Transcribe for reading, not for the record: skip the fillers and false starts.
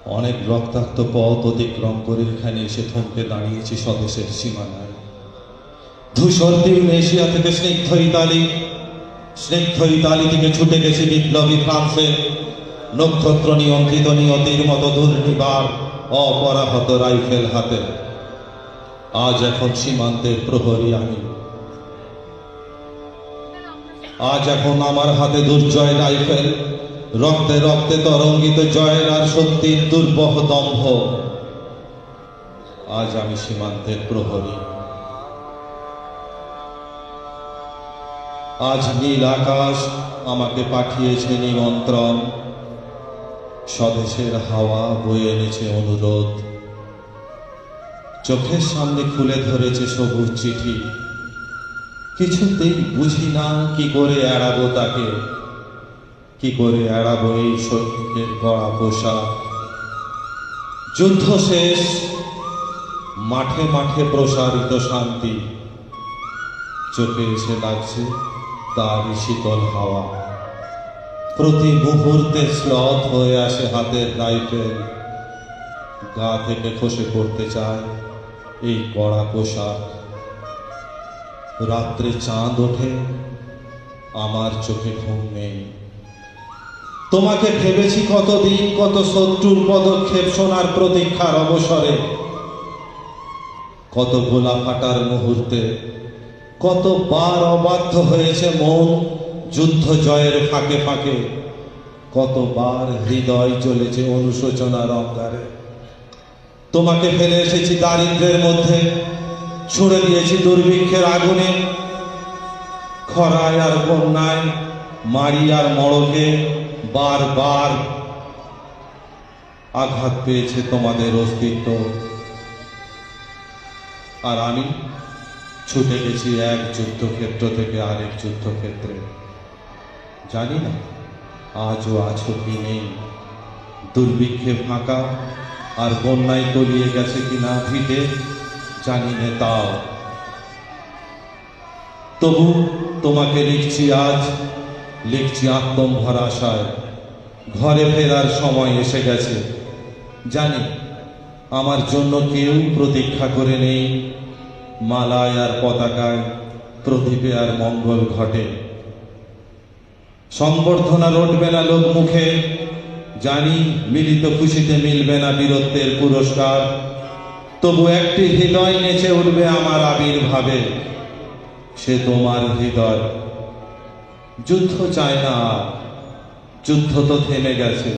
অনেক রক্তাক্ত পথ অতিক্রম করে এখানে এসে থমকে দাঁড়িয়েছি স্বদেশের সীমানায়। ধূসর দীর্ণ এশিয়া থেকে স্নিগ্ধ ইতালি থেকে ছুটে গেছে বিপ্লবী ফ্রান্সে, নক্ষত্র নিয়ন্ত্রিত নিয়তির মতো দুর্নিবার অপরাহত রাইফেল হাতে। আজ এখন সীমান্তের প্রহরী আমি, আজ এখন আমার হাতে দুর্জয় রাইফেল, রক্তে রক্তে তরঙ্গিত জয়ের আর শক্তির দুর্বহ দম্ভ। আজ আমি সীমান্তের প্রহরী। আজ নীল আকাশ আমাকে পাঠিয়েছে নিমন্ত্রণ, স্বদেশের হাওয়া বয়ে এনেছে অনুরোধ। চোখের সামনে খুলে ধরেছে সবুজ চিঠি, কিছুতেই বুঝি না কি করে এড়াবো তাকে, কি করে এড়াবো এই সৈনিকের গড়া পোশাক। যুদ্ধ শেষ, মাঠে মাঠে প্রসারিত শান্তি, চোখে এসে লাগছে তারই শীতল হাওয়া। প্রতি মুহূর্তে শ্লথ হয়ে আসে হাতের রাইফেল, গা থেকে খসে পড়তে চায় এই কড়া পোশাক। রাত্রে চাঁদ ওঠে, আমার চোখে ঘুম নেই। তোমাকে ভেবেছি কতদিন, কত শত্রুর পদক্ষেপ শোনার প্রতীক্ষার অবসরে, কত গোলা ফাটার মুহূর্তে, কতবার অবাধ্য হয়েছে মন যুদ্ধ জয়ের ফাঁকে ফাঁকে, কতবার হৃদয় চলেছে অনুশোচনার অঙ্গারে। তোমাকে ফেলে এসেছি দারিদ্র্যের মধ্যে, ছুড়ে দিয়েছি দুর্ভিক্ষের আগুনে, খরায় আর বন্যায়, মারি আর মড়কে বারবার আঘাত পেয়েছে তোমাদের অস্তিত্ব। আর আমি ছুটে গেছি এক যুদ্ধক্ষেত্র থেকে আরেক যুদ্ধক্ষেত্রে। জানি না আজও আছো কি নেই, দুর্ভিক্ষে ফাঁকা আর বন্যায় তলিয়ে গেছে কিনা ভিটে জানি না তাও। তবু তোমাকে লিখছি আজ, লিখছি আত্মম্ভর আশায়। ঘরে ফেরার সময় এসে গেছে, জানি আমার জন্য কেউ প্রতীক্ষা করে নেই। মালায় আর পতাকায়, প্রদীপে আর মঙ্গল ঘটে। সংবর্ধনা রটবে না লোক মুখে, জানি মিলিত খুশিতে মিলবে না বীরত্বের পুরস্কার। তবু একটি হৃদয় নেচে উঠবে আমার আবির্ভাবে, সে তোমার হৃদয়। যুদ্ধ চায় না, যুদ্ধ তো থেমে গেছে।